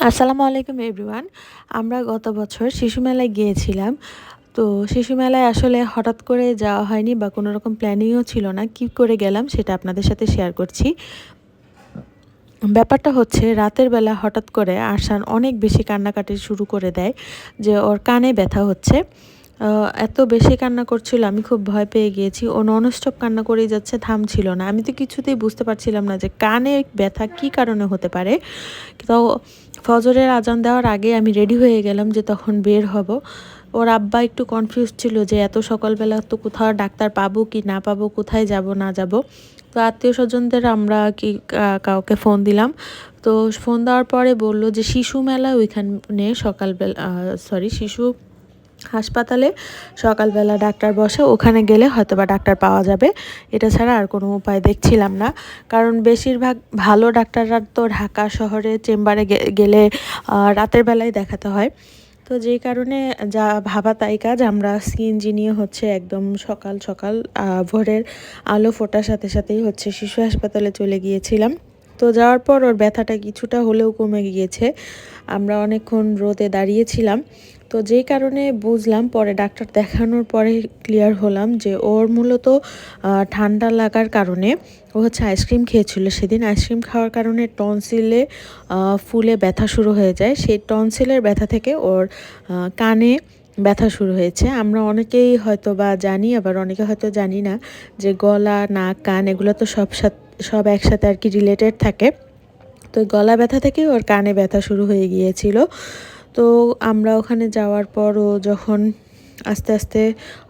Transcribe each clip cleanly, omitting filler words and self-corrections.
আসসালামু আলাইকুম এভরিওয়ান। আমরা গত বছর শিশু মেলায় গিয়েছিলাম। তো শিশু মেলায় আসলে হঠাৎ করে যাওয়া হয়নি বা কোনো রকম প্ল্যানিংও ছিল না। কী করে গেলাম সেটা আপনাদের সাথে শেয়ার করছি। ব্যাপারটা হচ্ছে রাতের বেলা হঠাৎ করে আরশান অনেক বেশি কান্নাকাটি শুরু করে দেয় যে ওর কানে ব্যথা হচ্ছে। এত বেশি কান্না করছিল, আমি খুব ভয় পেয়ে গিয়েছি। ও ননস্টপ কান্না করেই যাচ্ছে, থামছিল না। আমি তো কিছুতেই বুঝতে পারছিলাম না যে কানে ব্যথা কী কারণে হতে পারে। তো ফজরের আজান দেওয়ার আগে আমি রেডি হয়ে গেলাম যে তখন বের হব। ওর আব্বা একটু কনফিউজ ছিল যে এত সকালবেলা তো কোথাও ডাক্তার পাবো কি না পাবো, কোথায় যাব না যাব। তো আত্মীয় স্বজনদের আমরা কি কাউকে ফোন দিলাম। তো ফোন দেওয়ার পরে বলল যে শিশু মেলা ওইখানে সকালবেলা শিশু হাসপাতালে সকালবেলা ডাক্তার বসে, ওখানে গেলে হয়তোবা ডাক্তার পাওয়া যাবে। এটা ছাড়া আর কোনো উপায় দেখছিলাম না। কারণ বেশিরভাগ ভালো ডাক্তাররা তো ঢাকা শহরে চেম্বারে গেলে রাতের বেলায় দেখাতে হয়। তো যেই কারণে যা ভাবা তাই কাজ, আমরা সিএনজি নিয়ে হচ্ছে একদম সকাল সকাল ভোরের আলো ফোটার সাথে সাথেই হচ্ছে শিশু হাসপাতালে চলে গিয়েছিলাম। তো যাওয়ার পর ওর ব্যথাটা কিছুটা হলেও কমে গিয়েছে। আমরা অনেকক্ষণ রোদে দাঁড়িয়েছিলাম। তো যেই কারণে বুঝলাম, পরে ডাক্তার দেখানোর পরে ক্লিয়ার হলাম যে ওর মূলত ঠান্ডা লাগার কারণে ও হচ্ছে আইসক্রিম খেয়েছিল সেদিন। আইসক্রিম খাওয়ার কারণে টনসিলে ফুলে ব্যথা শুরু হয়ে যায়। সেই টনসিলের ব্যথা থেকে ওর কানে ব্যথা শুরু হয়েছে। আমরা অনেকেই হয়তো বা জানি, আবার অনেকে হয়তো জানি না যে গলা, নাক, কান এগুলো তো সব একসাথে আর কি রিলেটেড থাকে। তো গলা ব্যথা থেকে ওর কানে ব্যথা শুরু হয়ে গিয়েছিল। তো আমরা ওখানে যাওয়ার পরও যখন আস্তে আস্তে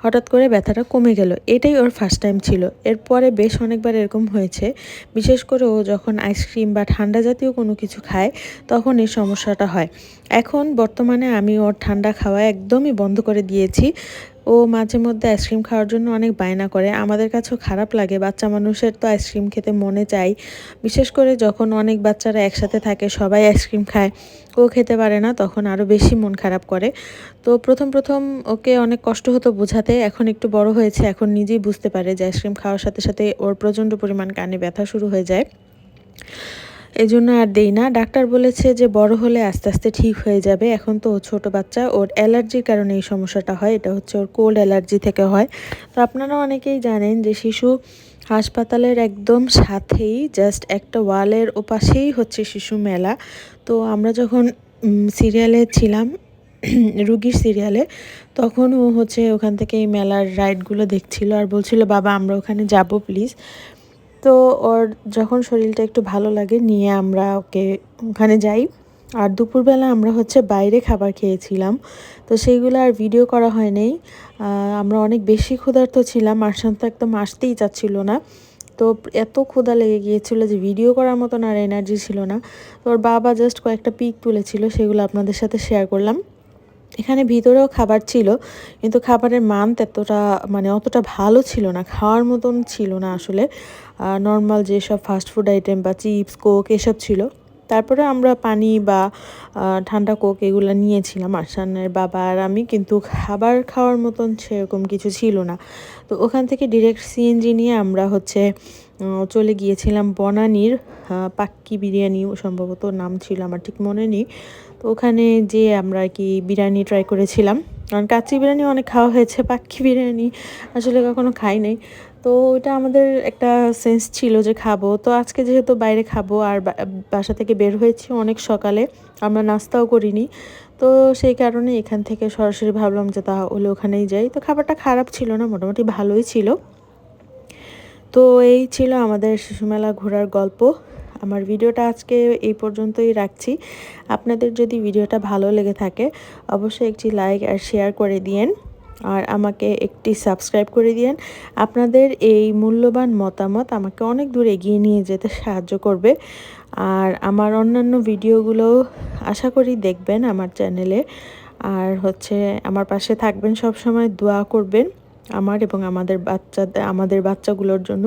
হঠাৎ করে ব্যথাটা কমে গেল। এটাই ওর ফার্স্ট টাইম ছিল। এরপরে বেশ অনেকবার এরকম হয়েছে। বিশেষ করে ও যখন আইসক্রিম বা ঠান্ডা জাতীয় কোনো কিছু খায় তখন এই সমস্যাটা হয়। এখন বর্তমানে আমি ওর ঠান্ডা খাওয়া একদমই বন্ধ করে দিয়েছি। ও মাঝে মধ্যে আইসক্রিম খাওয়ার জন্য অনেক বায়না করে। আমাদের কাছেও খারাপ লাগে, বাচ্চা মানুষের তো আইসক্রিম খেতে মনে চায়। বিশেষ করে যখন অনেক বাচ্চারা একসাথে থাকে, সবাই আইসক্রিম খায়, ও খেতে পারে না, তখন আরও বেশি মন খারাপ করে। তো প্রথম ওকে অনেক কষ্ট হতো বোঝাতে। এখন একটু বড় হয়েছে, এখন নিজেই বুঝতে পারে যে আইসক্রিম খাওয়ার সাথে সাথে ওর প্রচণ্ড পরিমাণ কানে ব্যথা শুরু হয়ে যায়। এজন্য আর দেই না। ডাক্তার বলেছে যে বড় হলে আস্তে আস্তে ঠিক হয়ে যাবে। এখন তো ও ছোট বাচ্চা, ওর অ্যালার্জির কারণে এই সমস্যাটা হয়। এটা হচ্ছে ওর কোল্ড অ্যালার্জি থেকে হয়। তো আপনারা অনেকেই জানেন যে শিশু হাসপাতালের একদম সাথেই জাস্ট একটা ওয়ালের ওপাশেই হচ্ছে শিশু মেলা। তো আমরা যখন সিরিয়ালে ছিলাম, রুগীর সিরিয়ালে, তখন ও হচ্ছে ওখান থেকে এই মেলার রাইডগুলো দেখছিল আর বলছিল, বাবা আমরা ওখানে যাব প্লিজ। তো ওর যখন শরীরটা একটু ভালো লাগে নিয়ে আমরা ওকে ওখানে যাই। আর দুপুরবেলা আমরা হচ্ছে বাইরে খাবার খেয়েছিলাম। তো সেইগুলো আর ভিডিও করা হয় নাই। আমরা অনেক বেশি ক্ষুধার্ত ছিলাম, আরশান তো একদম আসতেই চাচ্ছিল না। তো এত ক্ষুধা লেগে গিয়েছিল যে ভিডিও করার মতন আর এনার্জি ছিল না। তো ওর বাবা জাস্ট কয়েকটা পিক তুলেছিল, সেগুলো আপনাদের সাথে শেয়ার করলাম। এখানে ভিতরেও খাবার ছিল, কিন্তু খাবারের মান অতটা ভালো ছিল না, খাওয়ার মতন ছিল না আসলে। নর্মাল যেসব ফাস্টফুড আইটেম বা চিপস, কোক এসব ছিল। তারপরে আমরা পানি বা ঠান্ডা কোক এগুলো নিয়েছিলাম আরশানের বাবা আর আমি, কিন্তু খাবার খাওয়ার মতন সেরকম কিছু ছিল না। তো ওখান থেকে ডিরেক্ট সিএনজি নিয়ে আমরা হচ্ছে চলে গিয়েছিলাম বনানীর পাক্কি বিরিয়ানি সম্ভবত নাম ছিল, আমার ঠিক মনে নেই। তো ওখানে যেয়ে আমরা আর কি বিরিয়ানি ট্রাই করেছিলাম। কারণ কাচ্চি বিরিয়ানি অনেক খাওয়া হয়েছে, পাক্কি বিরিয়ানি আসলে কখনো খাই নাই। তো ওটা আমাদের একটা সেন্স ছিল যে খাবো। তো আজকে যেহেতু বাইরে খাবো আর বাসা থেকে বের হয়েছি অনেক সকালে, আমরা নাস্তাও করিনি। তো সেই কারণে এখান থেকে সরাসরি ভাবলাম যে তাহলে ওখানেই যাই। তো খাবারটা খারাপ ছিল না, মোটামুটি ভালোই ছিল। তো এই ছিল আমাদের শিশুমেলা ঘোরার গল্প। আমার ভিডিওটা আজকে এই পর্যন্তই রাখছি। আপনাদের যদি ভিডিওটা ভালো লেগে থাকে অবশ্যই একটি লাইক আর শেয়ার করে দিয়েন, আর আমাকে একটি সাবস্ক্রাইব করে দিয়েন। আপনাদের এই মূল্যবান মতামত আমাকে অনেক দূর এগিয়ে নিয়ে যেতে সাহায্য করবে। আর আমার অন্যান্য ভিডিওগুলো আশা করি দেখবেন আমার চ্যানেলে। আর হচ্ছে আমার পাশে থাকবেন, সব সময় দোয়া করবেন আমার এবং আমাদের বাচ্চাগুলোর জন্য।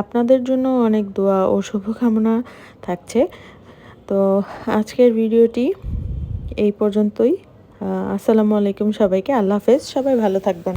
আপনাদের জন্য অনেক দোয়া ও শুভকামনা থাকছে। তো আজকের ভিডিওটি এই পর্যন্তই। আসসালামু আলাইকুম সবাইকে, আল্লাহ হাফেজ, সবাই ভালো থাকবেন।